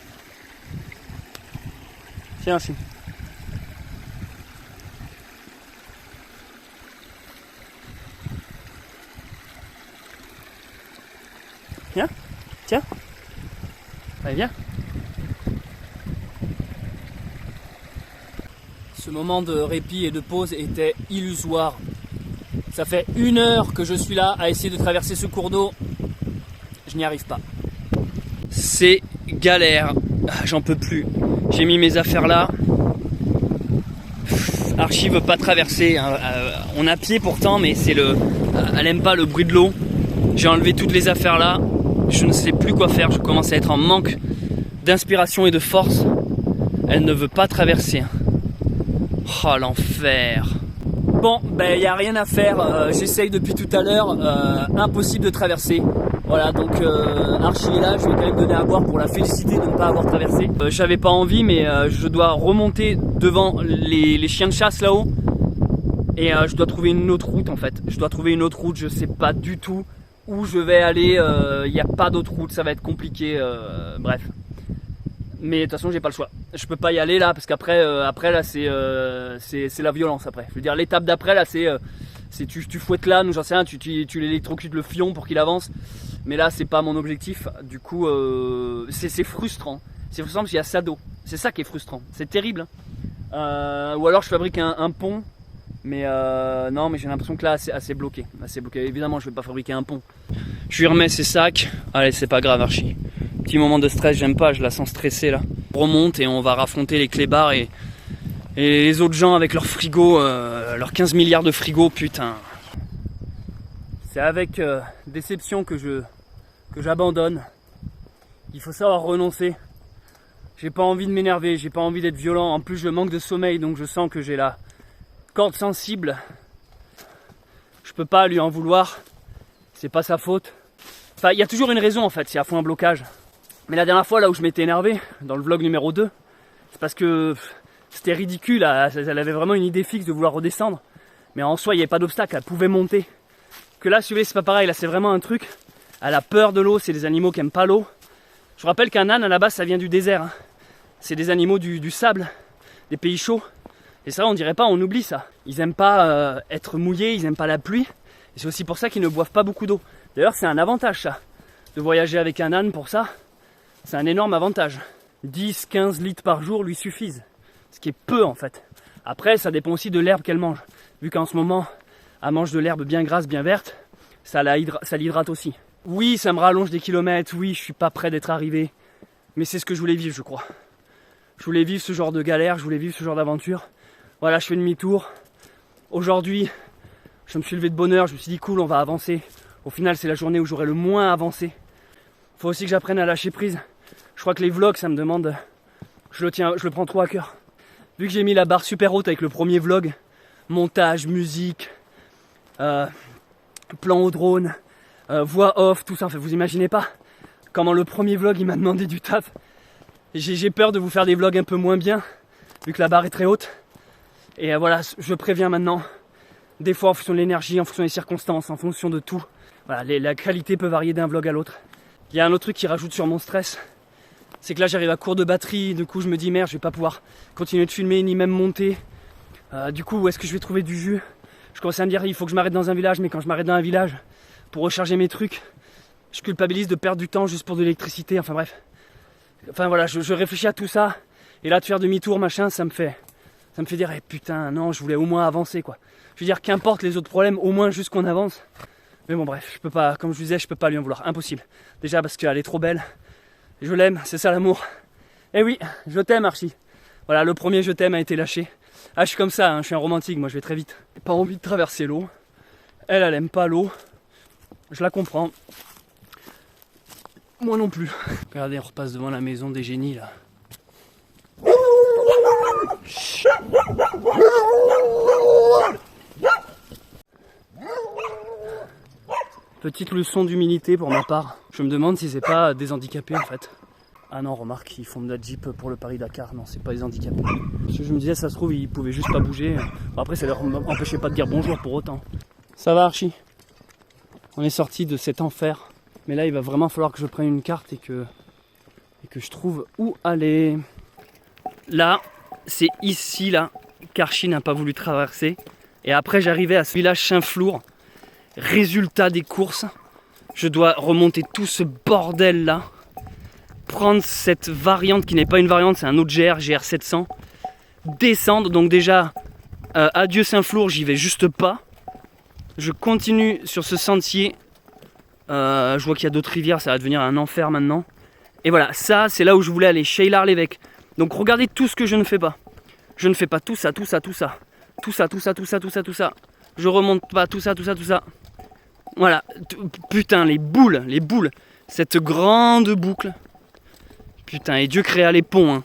Tiens, Archie. Viens. Tiens. Allez, viens. Ce moment de répit et de pause était illusoire. Ça fait 1 heure que je suis là à essayer de traverser ce cours d'eau. Je n'y arrive pas. C'est galère, j'en peux plus. J'ai mis mes affaires là. Archie veut pas traverser. On a pied pourtant, mais c'est elle aime pas le bruit de l'eau. J'ai enlevé toutes les affaires là. Je ne sais plus quoi faire. Je commence à être en manque d'inspiration et de force. Elle ne veut pas traverser. Oh l'enfer. Bon, ben y a rien à faire. J'essaye depuis tout à l'heure. Impossible de traverser. Voilà, donc Archie est là. Je vais quand même donner à boire pour la féliciter de ne pas avoir traversé. J'avais pas envie, mais je dois remonter devant les chiens de chasse là-haut. Et je dois trouver une autre route en fait. Je dois trouver une autre route. Je sais pas du tout où je vais aller. Il n'y a pas d'autre route. Ça va être compliqué. Bref. Mais de toute façon, j'ai pas le choix. Je peux pas y aller là parce qu'après, là, c'est la violence après. Je veux dire, l'étape d'après là, c'est tu fouettes l'âne ou j'en sais rien, tu l'électrocutes le fion pour qu'il avance. Mais là, c'est pas mon objectif. Du coup, c'est frustrant. C'est frustrant parce qu'il y a ça d'eau. C'est ça qui est frustrant. C'est terrible. Ou alors je fabrique un pont. Mais non, mais j'ai l'impression que là, c'est assez bloqué. Évidemment, je vais pas fabriquer un pont. Je lui remets ses sacs. Allez, c'est pas grave, Archie. Petit moment de stress, j'aime pas, je la sens stressée là. On remonte et on va raffronter les clébards et les autres gens avec leurs frigos, leurs 15 milliards de frigos, putain. C'est avec déception que j'abandonne. Il faut savoir renoncer. J'ai pas envie de m'énerver, j'ai pas envie d'être violent. En plus, je manque de sommeil, donc je sens que j'ai la corde sensible. Je peux pas lui en vouloir. C'est pas sa faute. Enfin, il y a toujours une raison en fait, c'est à fond un blocage. Mais la dernière fois, là où je m'étais énervé, dans le vlog numéro 2, c'est parce que c'était ridicule, elle avait vraiment une idée fixe de vouloir redescendre. Mais en soi, il n'y avait pas d'obstacle, elle pouvait monter. Que là, si vous voulez, c'est pas pareil, là c'est vraiment un truc. Elle a peur de l'eau, c'est des animaux qui n'aiment pas l'eau. Je vous rappelle qu'un âne, à la base, ça vient du désert. Hein. C'est des animaux du sable, des pays chauds. Et ça, on dirait pas, on oublie ça. Ils n'aiment pas être mouillés, ils n'aiment pas la pluie. Et c'est aussi pour ça qu'ils ne boivent pas beaucoup d'eau. D'ailleurs, c'est un avantage ça, de voyager avec un âne pour ça. C'est un énorme avantage. 10-15 litres par jour lui suffisent. Ce qui est peu en fait. Après, ça dépend aussi de l'herbe qu'elle mange. Vu qu'en ce moment, elle mange de l'herbe bien grasse, bien verte, ça l'hydrate aussi. Oui, ça me rallonge des kilomètres. Oui, je suis pas prêt d'être arrivé. Mais c'est ce que je voulais vivre, je crois. Je voulais vivre ce genre de galère, je voulais vivre ce genre d'aventure. Voilà, je fais demi-tour. Aujourd'hui, je me suis levé de bonne heure, je me suis dit cool, on va avancer. Au final, c'est la journée où j'aurai le moins avancé. Faut aussi que j'apprenne à lâcher prise. Je crois que les vlogs, ça me demande... Je le prends trop à cœur. Vu que j'ai mis la barre super haute avec le premier vlog, montage, musique, plan au drone, voix off, tout ça, enfin, vous imaginez pas comment le premier vlog, il m'a demandé du taf. J'ai peur de vous faire des vlogs un peu moins bien, vu que la barre est très haute. Et voilà, je préviens maintenant, des fois en fonction de l'énergie, en fonction des circonstances, en fonction de tout. Voilà, la qualité peut varier d'un vlog à l'autre. Il y a un autre truc qui rajoute sur mon stress, c'est que là j'arrive à court de batterie, du coup je me dis merde, je vais pas pouvoir continuer de filmer ni même monter. Du coup, où est-ce que je vais trouver du jus? Je commence à me dire il faut que je m'arrête dans un village, mais quand je m'arrête dans un village pour recharger mes trucs, je culpabilise de perdre du temps juste pour de l'électricité, enfin bref. Enfin voilà, je réfléchis à tout ça, et là de faire demi-tour machin, ça me fait dire eh, putain non, je voulais au moins avancer quoi. Je veux dire qu'importe les autres problèmes, au moins juste qu'on avance. Mais bon bref, je peux pas, comme je vous disais, je peux pas lui en vouloir, impossible. Déjà parce qu'elle est trop belle, je l'aime, c'est ça l'amour. Eh oui, je t'aime Archie. Voilà, le premier je t'aime a été lâché. Ah, je suis comme ça, hein, je suis un romantique, moi je vais très vite. J'ai pas envie de traverser l'eau. Elle aime pas l'eau. Je la comprends. Moi non plus. Regardez, on repasse devant la maison des génies là. Petite leçon d'humilité pour ma part. Je me demande si c'est pas des handicapés en fait. Ah non, remarque, ils font de la Jeep pour le Paris-Dakar. Non, c'est pas des handicapés. Parce que je me disais, ça se trouve, ils pouvaient juste pas bouger. Bon, après, ça leur empêchait pas de dire bonjour pour autant. Ça va Archie? On est sorti de cet enfer. Mais là, il va vraiment falloir que je prenne une carte et que je trouve où aller. Là, c'est ici là qu'Archie n'a pas voulu traverser. Et après, j'arrivais à ce village Saint-Flour. Résultat des courses, je dois remonter tout ce bordel là, prendre cette variante qui n'est pas une variante, c'est un autre GR700, descendre. Donc déjà, adieu Saint-Flour, j'y vais juste pas. Je continue sur ce sentier. Je vois qu'il y a d'autres rivières, ça va devenir un enfer maintenant. Et voilà, ça c'est là où je voulais aller, Cheylard-l'Évêque. Donc regardez tout ce que je ne fais pas. Je ne fais pas tout ça, tout ça, tout ça. Tout ça, tout ça, tout ça, tout ça, tout ça. Je remonte pas tout ça, tout ça, tout ça. Voilà, putain, les boules. Cette grande boucle. Putain, et Dieu créa les ponts. Hein.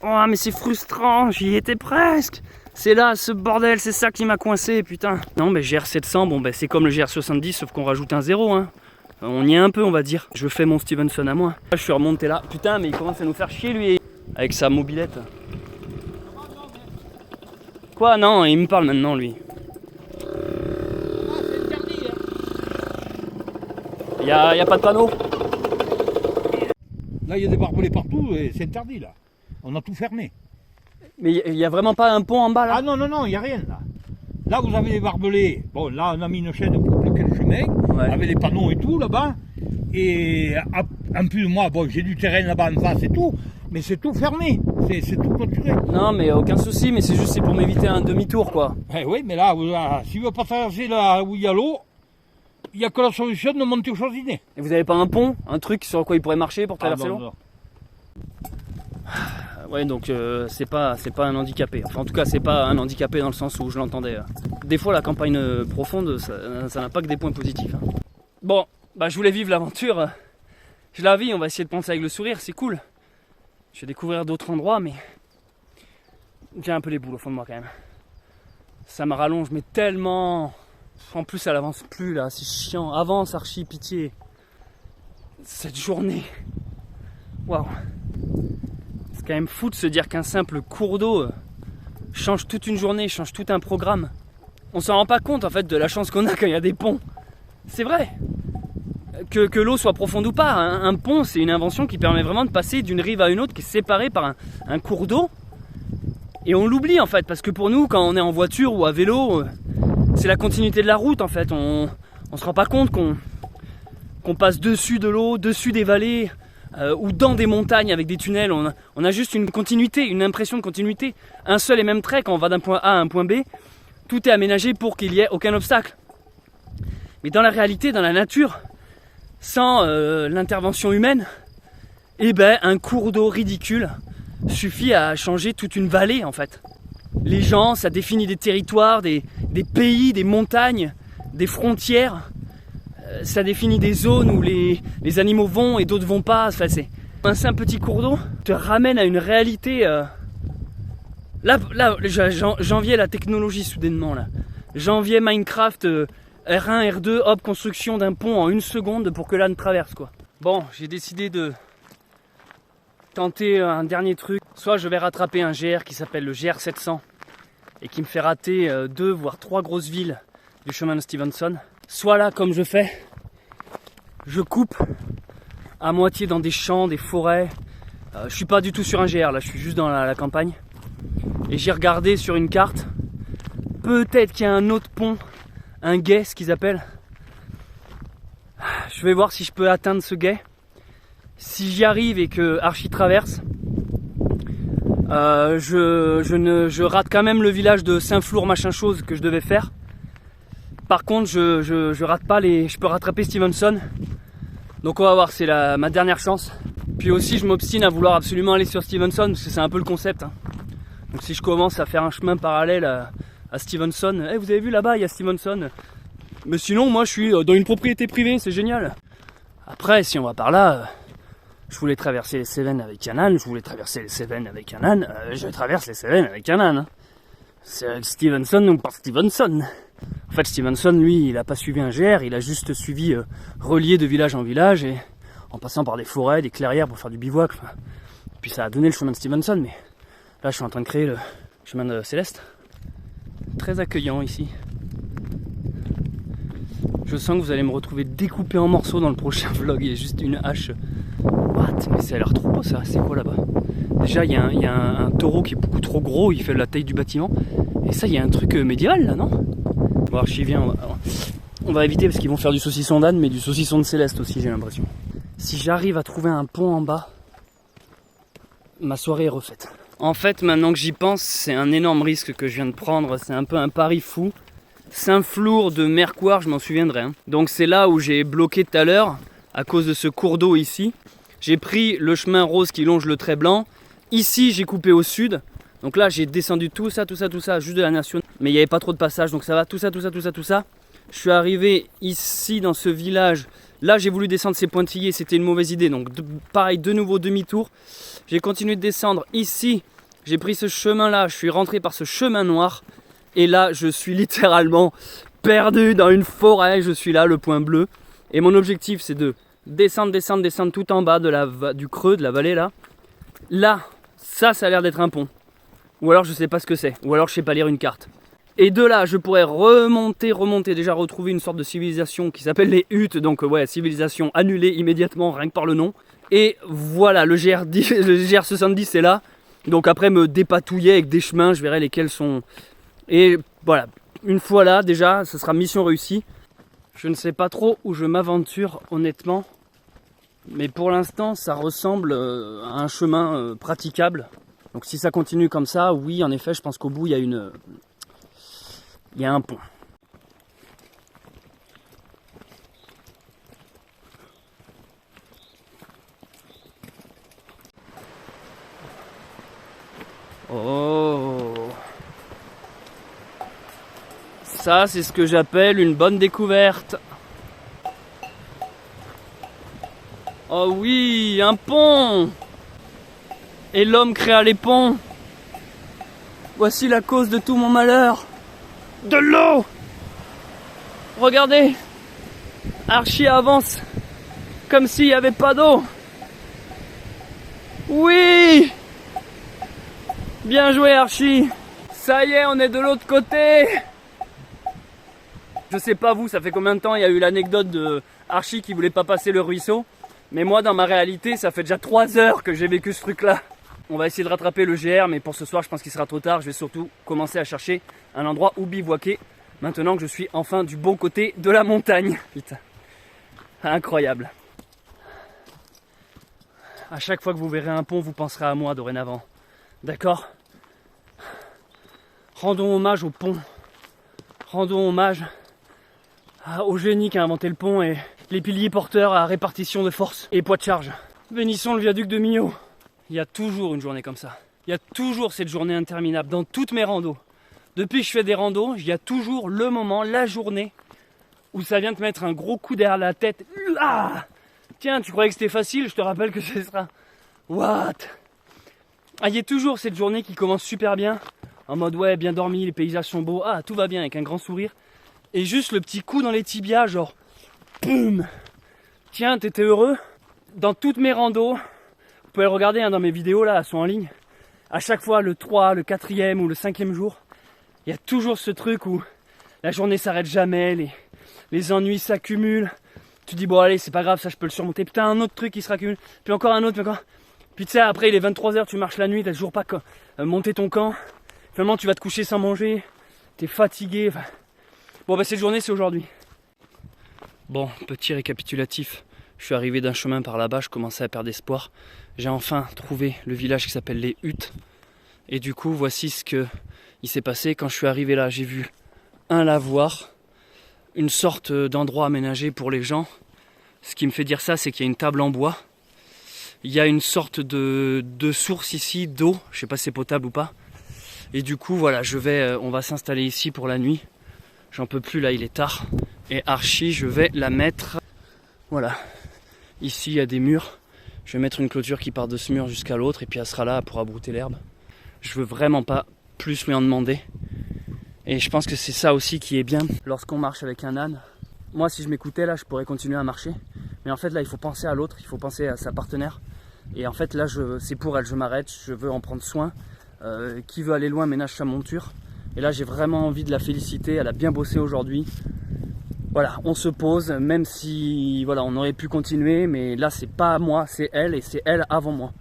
Oh, mais c'est frustrant, j'y étais presque. C'est là, ce bordel, c'est ça qui m'a coincé, putain. Non, mais GR700, bon, ben, c'est comme le GR70, sauf qu'on rajoute un 0. Hein. On y est un peu, on va dire. Je fais mon Stevenson à moi. Je suis remonté là. Putain, mais il commence à nous faire chier, lui. Avec sa mobilette. Quoi? Non, il me parle maintenant, lui. Il y a pas de panneau. Là, il y a des barbelés partout et c'est interdit, là. On a tout fermé. Mais il y a vraiment pas un pont en bas, là? Ah non, il n'y a rien, là. Là, vous avez des barbelés. Bon, là, on a mis une chaîne pour bloquer le chemin, avec des panneaux et tout, là-bas. Et en plus, moi, bon, j'ai du terrain là-bas en face et tout, mais c'est tout fermé. C'est tout clôturé. Non, mais aucun souci, mais c'est pour m'éviter un demi-tour, quoi. Oui, mais là, si vous ne veut pas traverser là où il y a l'eau, il n'y a que la solution de monter au Chausinet. Et vous avez pas un pont? Un truc sur quoi il pourrait marcher pour traverser l'eau? Non. Ouais, donc c'est pas un handicapé. Enfin, en tout cas, c'est pas un handicapé dans le sens où je l'entendais. Des fois, la campagne profonde, ça n'a pas que des points positifs. Hein. Bon, bah, je voulais vivre l'aventure. Je la vis, on va essayer de prendre ça avec le sourire, c'est cool. Je vais découvrir d'autres endroits, mais j'ai un peu les boules au fond de moi quand même. Ça me rallonge, mais tellement. En plus, elle avance plus là, c'est chiant. Avance, archi, pitié. Cette journée. Waouh. C'est quand même fou de se dire qu'un simple cours d'eau change toute une journée, change tout un programme. On s'en rend pas compte en fait de la chance qu'on a quand il y a des ponts. C'est vrai. Que l'eau soit profonde ou pas, un pont c'est une invention qui permet vraiment de passer d'une rive à une autre qui est séparée par un cours d'eau. Et on l'oublie en fait, parce que pour nous, quand on est en voiture ou à vélo, c'est la continuité de la route en fait. On se rend pas compte qu'on passe dessus de l'eau, dessus des vallées, ou dans des montagnes avec des tunnels. On a juste une continuité, une impression de continuité. Un seul et même trait quand on va d'un point A à un point B, tout est aménagé pour qu'il n'y ait aucun obstacle. Mais dans la réalité, dans la nature, sans l'intervention humaine, eh ben, un cours d'eau ridicule suffit à changer toute une vallée en fait. Les gens, ça définit des territoires, des pays, des montagnes, des frontières. Ça définit des zones où les animaux vont et d'autres vont pas. Enfin, c'est un simple petit cours d'eau te ramène à une réalité. Là, j'enviais la technologie soudainement là. J'enviais Minecraft R1, R2, hop, construction d'un pont en 1 seconde pour que l'âne traverse quoi. Bon, j'ai décidé de tenter un dernier truc. Soit je vais rattraper un GR qui s'appelle le GR700 et qui me fait rater 2 voire 3 grosses villes du chemin de Stevenson. Soit là, comme je fais, je coupe à moitié dans des champs, des forêts. Je suis pas du tout sur un GR là, je suis juste dans la campagne. Et j'ai regardé sur une carte. Peut-être qu'il y a un autre pont, un gué, ce qu'ils appellent. Je vais voir si je peux atteindre ce gué. Si j'y arrive et que Archie traverse, je rate quand même le village de Saint-Flour machin chose que je devais faire. Par contre, je rate pas je peux rattraper Stevenson. Donc on va voir, c'est ma dernière chance. Puis aussi, je m'obstine à vouloir absolument aller sur Stevenson parce que c'est un peu le concept. Hein. Donc si je commence à faire un chemin parallèle à Stevenson, hey, vous avez vu là-bas, il y a Stevenson. Mais sinon, moi, je suis dans une propriété privée, c'est génial. Après, si on va par là, je voulais traverser les Cévennes avec un âne, je traverse les Cévennes avec un âne. Hein. C'est avec Stevenson ou par Stevenson. En fait, Stevenson, lui, il a pas suivi un GR, il a juste suivi relié de village en village et en passant par des forêts, des clairières pour faire du bivouac. Enfin. Puis ça a donné le chemin de Stevenson, mais là, je suis en train de créer le chemin de Céleste. Très accueillant ici. Je sens que vous allez me retrouver découpé en morceaux dans le prochain vlog. Il y a juste une hache. What? Mais ça a l'air trop beau ça. C'est quoi là-bas? Déjà, il y a un taureau qui est beaucoup trop gros. Il fait la taille du bâtiment. Et ça, il y a un truc médiéval là, non? Bon, Archie vient. On va éviter parce qu'ils vont faire du saucisson d'âne, mais du saucisson de Céleste aussi, j'ai l'impression. Si j'arrive à trouver un pont en bas, ma soirée est refaite. En fait, maintenant que j'y pense, c'est un énorme risque que je viens de prendre. C'est un peu un pari fou. Saint-Flour de Mercoire, je m'en souviendrai. Hein. Donc c'est là où j'ai bloqué tout à l'heure, à cause de ce cours d'eau ici. J'ai pris le chemin rose qui longe le trait blanc. Ici, j'ai coupé au sud. Donc là, j'ai descendu tout ça, juste de la nation. Mais il n'y avait pas trop de passage, donc ça va, tout ça. Je suis arrivé ici dans ce village. Là j'ai voulu descendre ces pointillés, c'était une mauvaise idée. Donc pareil, de nouveau demi-tour. J'ai continué de descendre ici. J'ai pris ce chemin là, je suis rentré par ce chemin noir. Et là je suis littéralement perdu dans une forêt. Je suis là, le point bleu. Et mon objectif c'est de descendre tout en bas du creux de la vallée là. Là, ça a l'air d'être un pont. Ou alors je sais pas ce que c'est. Ou alors je sais pas lire une carte. Et de là, je pourrais remonter, déjà retrouver une sorte de civilisation qui s'appelle les huttes. Donc ouais, civilisation annulée immédiatement, rien que par le nom. Et voilà, le GR70 est là. Donc après me dépatouiller avec des chemins, je verrai lesquels sont... Et voilà, une fois là, déjà, ce sera mission réussie. Je ne sais pas trop où je m'aventure, honnêtement. Mais pour l'instant, ça ressemble à un chemin praticable. Donc si ça continue comme ça, oui, en effet, je pense qu'au bout, il y a un pont. Oh! Ça, c'est ce que j'appelle une bonne découverte. Oh oui, un pont! Et l'homme créa les ponts. Voici la cause de tout mon malheur. De l'eau! Regardez! Archie avance comme s'il n'y avait pas d'eau. Oui! Bien joué Archie! Ça y est, on est de l'autre côté! Je sais pas vous, ça fait combien de temps il y a eu l'anecdote de Archie qui voulait pas passer le ruisseau. Mais moi dans ma réalité, ça fait déjà 3 heures que j'ai vécu ce truc là. On va essayer de rattraper le GR, mais pour ce soir je pense qu'il sera trop tard. Je vais surtout commencer à chercher un endroit où bivouaquer. Maintenant que je suis enfin du bon côté de la montagne. Putain, incroyable. À chaque fois que vous verrez un pont, vous penserez à moi dorénavant. D'accord? Rendons hommage au pont. Rendons hommage au génie qui a inventé le pont et les piliers porteurs à répartition de force et poids de charge. Bénissons le viaduc de Millau. Il y a toujours une journée comme ça. Il y a toujours cette journée interminable dans toutes mes randos. Depuis que je fais des randos, il y a toujours le moment, la journée, où ça vient te mettre un gros coup derrière la tête. Ah, tiens, tu croyais que c'était facile, je te rappelle que ce sera... What? Ah, il y a toujours cette journée qui commence super bien, en mode ouais, bien dormi, les paysages sont beaux, ah, tout va bien, avec un grand sourire. Et juste le petit coup dans les tibias, genre... Boum! Tiens, t'étais heureux? Dans toutes mes randos... Vous pouvez le regarder dans mes vidéos là, elles sont en ligne. À chaque fois, le 3, le 4e ou le 5e jour, il y a toujours ce truc où la journée s'arrête jamais, les ennuis s'accumulent. Tu dis bon allez, c'est pas grave, ça je peux le surmonter. Putain, un autre truc qui se raccumule, puis encore un autre, puis encore. Puis tu sais, après il est 23h, tu marches la nuit, t'as toujours pas monté ton camp. Finalement tu vas te coucher sans manger, t'es fatigué. Enfin... Bon bah cette journée c'est aujourd'hui. Bon, petit récapitulatif. Je suis arrivé d'un chemin par là-bas, je commençais à perdre espoir. J'ai enfin trouvé le village qui s'appelle les Huttes. Et du coup, voici ce qu'il s'est passé. Quand je suis arrivé là, j'ai vu un lavoir, une sorte d'endroit aménagé pour les gens. Ce qui me fait dire ça, c'est qu'il y a une table en bois. Il y a une sorte de source ici, d'eau. Je sais pas si c'est potable ou pas. Et du coup, voilà, on va s'installer ici pour la nuit. J'en peux plus là, il est tard. Et Archie, je vais la mettre... Voilà. Ici, il y a des murs. Je vais mettre une clôture qui part de ce mur jusqu'à l'autre et puis elle sera là pour abrouter l'herbe. Je veux vraiment pas plus lui en demander. Et je pense que c'est ça aussi qui est bien lorsqu'on marche avec un âne. Moi, si je m'écoutais là, je pourrais continuer à marcher. Mais en fait, là, il faut penser à l'autre, il faut penser à sa partenaire. Et en fait, là, c'est pour elle, je m'arrête, je veux en prendre soin. Qui veut aller loin ménage sa monture. Et là, j'ai vraiment envie de la féliciter. Elle a bien bossé aujourd'hui. Voilà, on se pose, même si voilà, on aurait pu continuer, mais là c'est pas moi, c'est elle et c'est elle avant moi.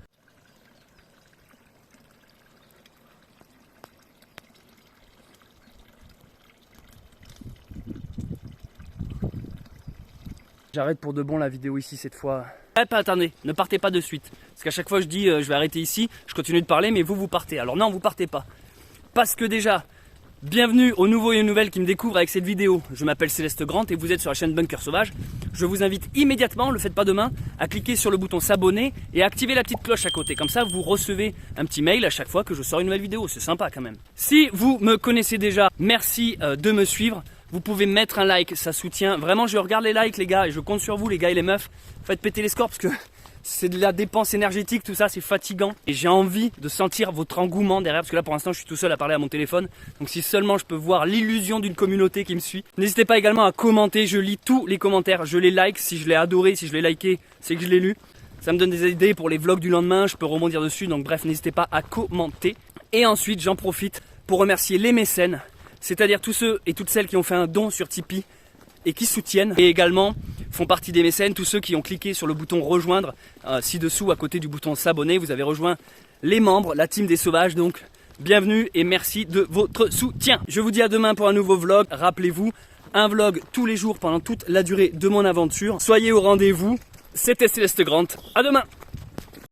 J'arrête pour de bon la vidéo ici cette fois. Attendez, ne partez pas de suite. Parce qu'à chaque fois je dis je vais arrêter ici, je continue de parler, mais vous partez. Alors non, vous partez pas. Parce que déjà... Bienvenue aux nouveaux et aux nouvelles qui me découvrent avec cette vidéo. Je m'appelle Céleste Grant et vous êtes sur la chaîne Bunker Sauvage. Je vous invite immédiatement, le faites pas demain, à cliquer sur le bouton s'abonner et à activer la petite cloche à côté. Comme ça, vous recevez un petit mail à chaque fois que je sors une nouvelle vidéo. C'est sympa quand même. Si vous me connaissez déjà, merci de me suivre. Vous pouvez mettre un like, ça soutient. Vraiment, je regarde les likes les gars et je compte sur vous les gars et les meufs. Faites péter les scores parce que c'est de la dépense énergétique, tout ça, c'est fatigant. Et j'ai envie de sentir votre engouement derrière parce que là pour l'instant je suis tout seul à parler à mon téléphone. Donc si seulement je peux voir l'illusion d'une communauté qui me suit. N'hésitez pas également à commenter, je lis tous les commentaires, je les like. Si je l'ai adoré, si je l'ai liké, c'est que je l'ai lu. Ça me donne des idées pour les vlogs du lendemain, je peux rebondir dessus. Donc bref, n'hésitez pas à commenter. Et ensuite j'en profite pour remercier les mécènes. C'est-à-dire tous ceux et toutes celles qui ont fait un don sur Tipeee et qui soutiennent. Et également font partie des mécènes, tous ceux qui ont cliqué sur le bouton rejoindre ci-dessous à côté du bouton s'abonner. Vous avez rejoint les membres, la team des sauvages. Donc bienvenue et merci de votre soutien. Je vous dis à demain pour un nouveau vlog. Rappelez-vous, un vlog tous les jours pendant toute la durée de mon aventure. Soyez au rendez-vous. C'était Céleste Grant. À demain.